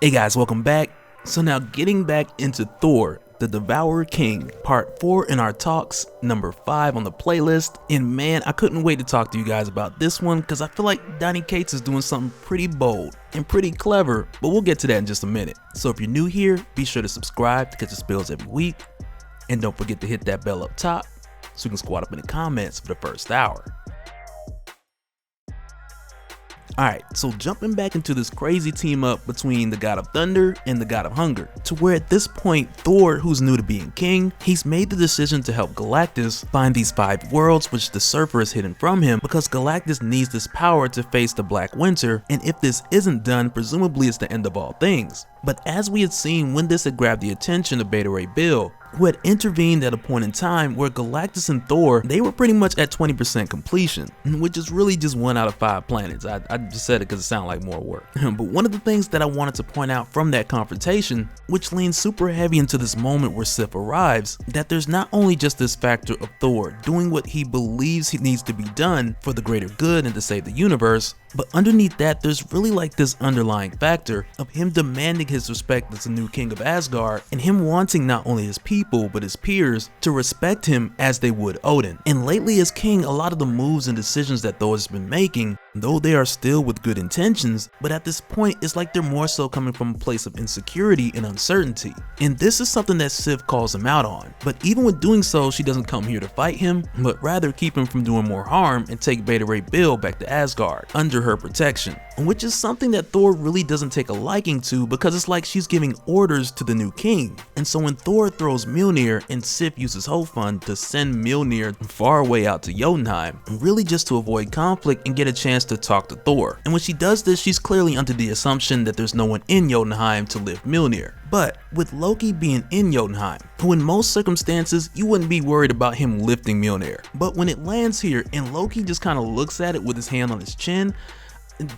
Hey guys, welcome back. So now getting back into Thor, the Devourer King, part 4 in our talks, number 5 on the playlist. And man, I couldn't wait to talk to you guys about this one because I feel like Donny Cates is doing something pretty bold and pretty clever, but we'll get to that in just a minute. So if you're new here, be sure to subscribe to catch the spills every week. And don't forget to hit that bell up top so you can squat up in the comments for the first hour. Alright, so jumping back into this crazy team up between the God of Thunder and the God of Hunger, to where at this point Thor, who's new to being king, he's made the decision to help Galactus find these 5 worlds which the Surfer has hidden from him, because Galactus needs this power to face the Black Winter, and if this isn't done, presumably it's the end of all things. But as we had seen when this had grabbed the attention of Beta Ray Bill, who had intervened at a point in time where Galactus and Thor, they were pretty much at 20% completion, which is really just 1 out of 5 planets. I just said it because it sounded like more work. But one of the things that I wanted to point out from that confrontation, which leans super heavy into this moment where Sif arrives, that there's not only just this factor of Thor doing what he believes he needs to be done for the greater good and to save the universe, but underneath that there's really like this underlying factor of him demanding his respect as the new king of Asgard, and him wanting not only his people but his peers to respect him as they would Odin. And lately as king, a lot of the moves and decisions that Thor has been making, though they are still with good intentions, but at this point it's like they're more so coming from a place of insecurity and uncertainty. And this is something that Sif calls him out on, but even with doing so, she doesn't come here to fight him, but rather keep him from doing more harm and take Beta Ray Bill back to Asgard under her protection, which is something that Thor really doesn't take a liking to, because it's like she's giving orders to the new king. And so when Thor throws Mjolnir and Sif uses Hofund to send Mjolnir far away out to Jotunheim, really just to avoid conflict and get a chance to talk to Thor. And when she does this, she's clearly under the assumption that there's no one in Jotunheim to lift Mjolnir. But with Loki being in Jotunheim, who in most circumstances you wouldn't be worried about him lifting Mjolnir, but when it lands here and Loki just kind of looks at it with his hand on his chin,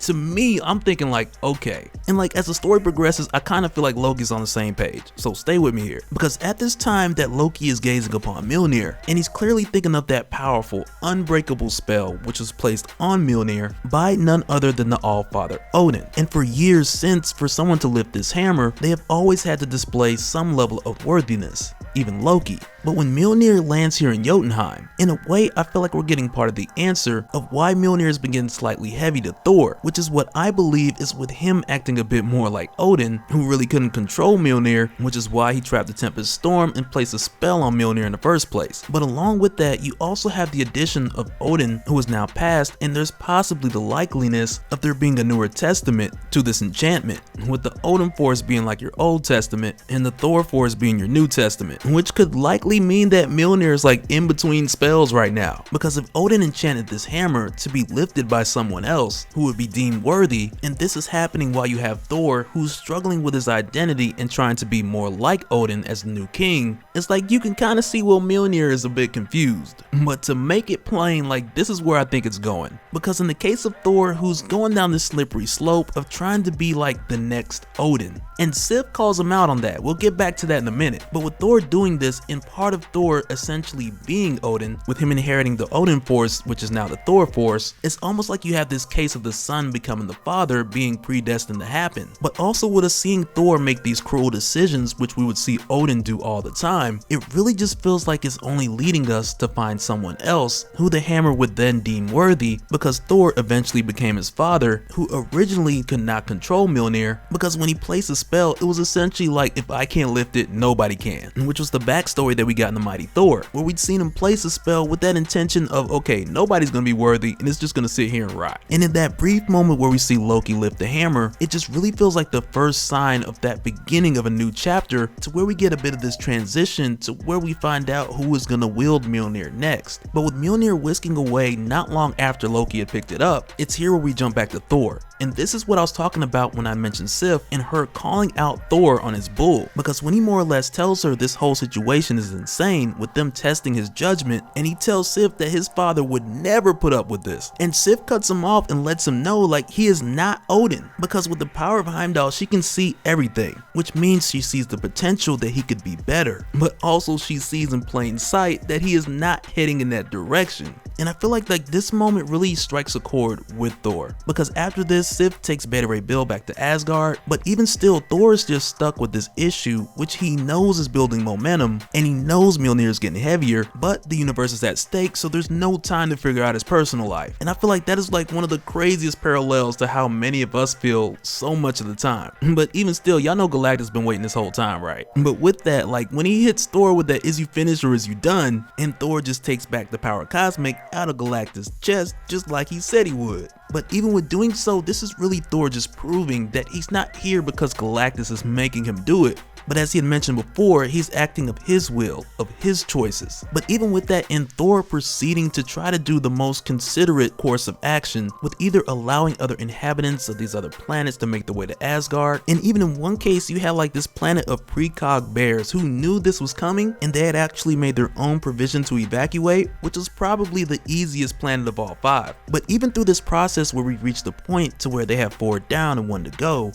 to me, I'm thinking like, okay. And like as the story progresses, I kind of feel like Loki's on the same page. So stay with me here. Because at this time that Loki is gazing upon Mjolnir, and he's clearly thinking of that powerful, unbreakable spell which was placed on Mjolnir by none other than the All-Father Odin. And for years since, for someone to lift this hammer, they have always had to display some level of worthiness, even Loki. But when Mjolnir lands here in Jotunheim, in a way I feel like we're getting part of the answer of why Mjolnir has been getting slightly heavy to Thor, which is what I believe is with him acting a bit more like Odin, who really couldn't control Mjolnir, which is why he trapped the Tempest Storm and placed a spell on Mjolnir in the first place. But along with that, you also have the addition of Odin, who is now passed, and there's possibly the likeliness of there being a newer testament to this enchantment, with the Odin Force being like your Old Testament and the Thor Force being your New Testament, which could likely mean that Mjolnir is like in between spells right now, because if Odin enchanted this hammer to be lifted by someone else who would be deemed worthy, and this is happening while you have Thor who's struggling with his identity and trying to be more like Odin as the new king, it's like you can kind of see where Mjolnir is a bit confused. But to make it plain, like this is where I think it's going, because in the case of Thor, who's going down this slippery slope of trying to be like the next Odin, and Sif calls him out on that, we'll get back to that in a minute, but with Thor doing this, in part of Thor essentially being Odin, with him inheriting the Odin Force, which is now the Thor Force, it's almost like you have this case of the son becoming the father being predestined to happen. But also with us seeing Thor make these cruel decisions, which we would see Odin do all the time, it really just feels like it's only leading us to find someone else who the hammer would then deem worthy, because Thor eventually became his father, who originally could not control Mjolnir, because when he placed a spell, it was essentially like, if I can't lift it, nobody can, which was the backstory that we got in the Mighty Thor, where we'd seen him place a spell with that intention of, okay, nobody's gonna be worthy and it's just gonna sit here and rot. And in that brief moment where we see Loki lift the hammer, it just really feels like the first sign of that beginning of a new chapter, to where we get a bit of this transition to where we find out who is gonna wield Mjolnir next. But with Mjolnir whisking away not long after Loki had picked it up, it's here where we jump back to Thor. And this is what I was talking about when I mentioned Sif and her calling out Thor on his bull, because when he more or less tells her this whole situation is insane with them testing his judgment, and he tells Sif that his father would never put up with this, and Sif cuts him off and lets him know like he is not Odin, because with the power of Heimdall she can see everything, which means she sees the potential that he could be better, but also she sees in plain sight that he is not heading in that direction. And I feel like this moment really strikes a chord with Thor, because after this, Sif takes Beta Ray Bill back to Asgard, but even still, Thor is just stuck with this issue, which he knows is building momentum, and he knows Mjolnir is getting heavier, but the universe is at stake, so there's no time to figure out his personal life. And I feel like that is one of the craziest parallels to how many of us feel so much of the time. But even still, y'all know Galactus been waiting this whole time, right? But with that, when he hits Thor with that "is you finished or is you done," and Thor just takes back the power cosmic out of Galactus' chest just like he said he would. But even with doing so, this is really Thor just proving that he's not here because Galactus is making him do it, but as he had mentioned before, he's acting of his will, of his choices. But even with that, in Thor proceeding to try to do the most considerate course of action, with either allowing other inhabitants of these other planets to make their way to Asgard, and even in one case you had this planet of precog bears who knew this was coming, and they had actually made their own provision to evacuate, which was probably the easiest planet of all 5. But even through this process where we reached the point to where they have 4 down and 1 to go,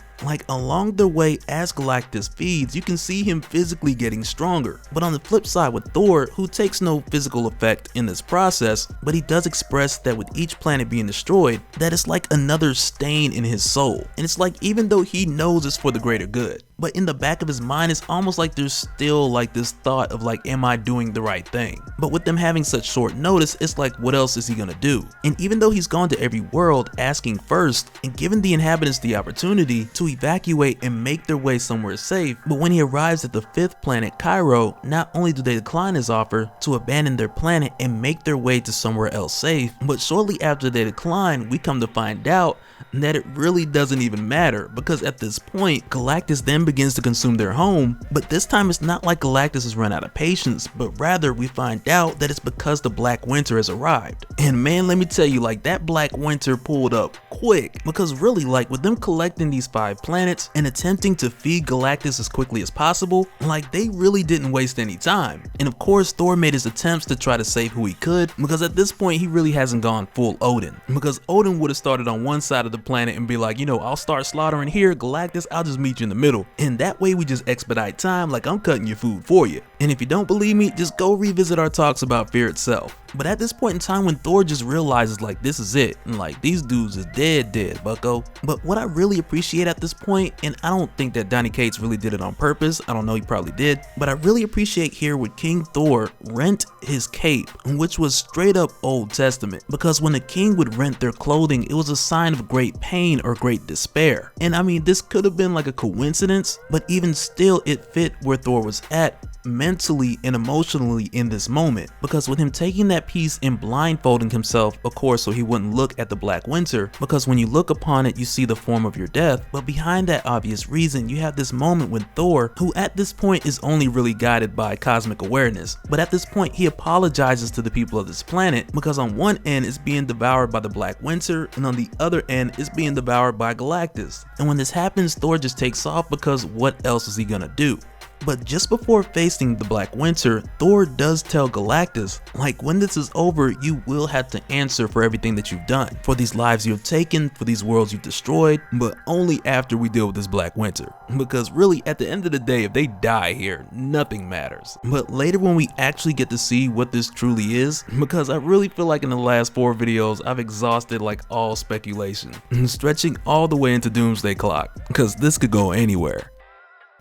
along the way as Galactus feeds, you can see him physically getting stronger. But on the flip side with Thor, who takes no physical effect in this process, but he does express that with each planet being destroyed, that it's another stain in his soul. And it's even though he knows it's for the greater good, but in the back of his mind, it's almost there's still this thought of am I doing the right thing? But with them having such short notice, it's what else is he gonna do? And even though he's gone to every world asking first and giving the inhabitants the opportunity to evacuate and make their way somewhere safe, but when he arrives at the 5th planet, Cairo, not only do they decline his offer to abandon their planet and make their way to somewhere else safe, but shortly after they decline, we come to find out that it really doesn't even matter, because at this point, Galactus then begins to consume their home, but this time it's not Galactus has run out of patience, but rather we find out that it's because the Black Winter has arrived. And man, let me tell you, that Black Winter pulled up quick, because really with them collecting these 5 planets and attempting to feed Galactus as quickly as possible, they really didn't waste any time. And of course, Thor made his attempts to try to save who he could, because at this point he really hasn't gone full Odin, because Odin would have started on one side of the planet and be I'll start slaughtering here, Galactus, I'll just meet you in the middle, and that way we just expedite time, I'm cutting your food for you. And if you don't believe me, just go revisit our talks about fear itself. But at this point in time, when Thor just realizes this is it, and these dudes is dead bucko. But what I really appreciate at this point, and I don't think that Donny Cates really did it on purpose, I don't know, he probably did, but I really appreciate here with King Thor rent his cape, which was straight up Old Testament, because when a king would rent their clothing, it was a sign of great pain or great despair. And I mean, this could have been a coincidence, but even still it fit where Thor was at mentally and emotionally in this moment, because with him taking that piece and blindfolding himself, of course, so he wouldn't look at the Black Winter, because when you look upon it, you see the form of your death, but behind that obvious reason, you have this moment with Thor, who at this point is only really guided by cosmic awareness, but at this point he apologizes to the people of this planet, because on one end it's being devoured by the Black Winter, and on the other end it's being devoured by Galactus. And when this happens, Thor just takes off, because what else is he gonna do? But just before facing the Black Winter, Thor does tell Galactus, when this is over, you will have to answer for everything that you've done, for these lives you have taken, for these worlds you've destroyed, but only after we deal with this Black Winter. Because really, at the end of the day, if they die here, nothing matters. But later when we actually get to see what this truly is, because I really feel in the last 4 videos, I've exhausted all speculation, stretching all the way into Doomsday Clock, because this could go anywhere.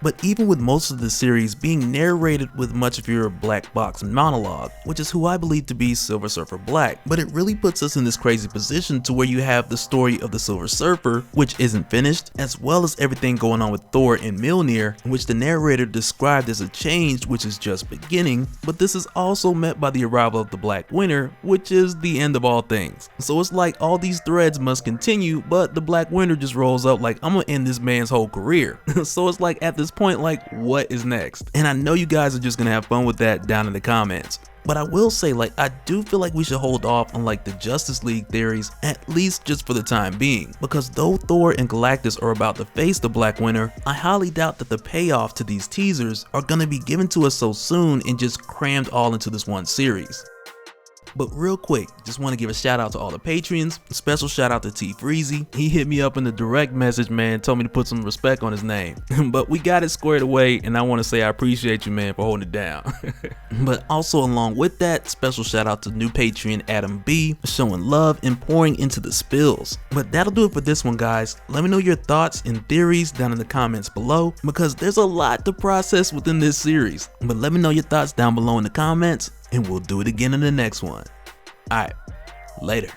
But even with most of the series being narrated with much of your black box monologue, which is who I believe to be Silver Surfer Black, but it really puts us in this crazy position to where you have the story of the Silver Surfer, which isn't finished, as well as everything going on with Thor and Mjolnir, which the narrator described as a change which is just beginning, but this is also met by the arrival of the Black Winter, which is the end of all things. So it's all these threads must continue, but the Black Winter just rolls up I'm gonna end this man's whole career. So it's at this point, what is next? And I know you guys are just gonna have fun with that down in the comments. But I will say, I do feel we should hold off on the Justice League theories, at least just for the time being, because though Thor and Galactus are about to face the Black Winter, I highly doubt that the payoff to these teasers are gonna be given to us so soon and just crammed all into this one series. But real quick, just want to give a shout out to all the Patreons. Special shout out to T Freezy. He hit me up in the direct message, man, told me to put some respect on his name. But we got it squared away, and I want to say I appreciate you, man, for holding it down. But also along with that, special shout out to new Patreon Adam B, showing love and pouring into the spills. But that'll do it for this one, guys. Let me know your thoughts and theories down in the comments below, because there's a lot to process within this series. But let me know your thoughts down below in the comments, and we'll do it again in the next one. Alright, later.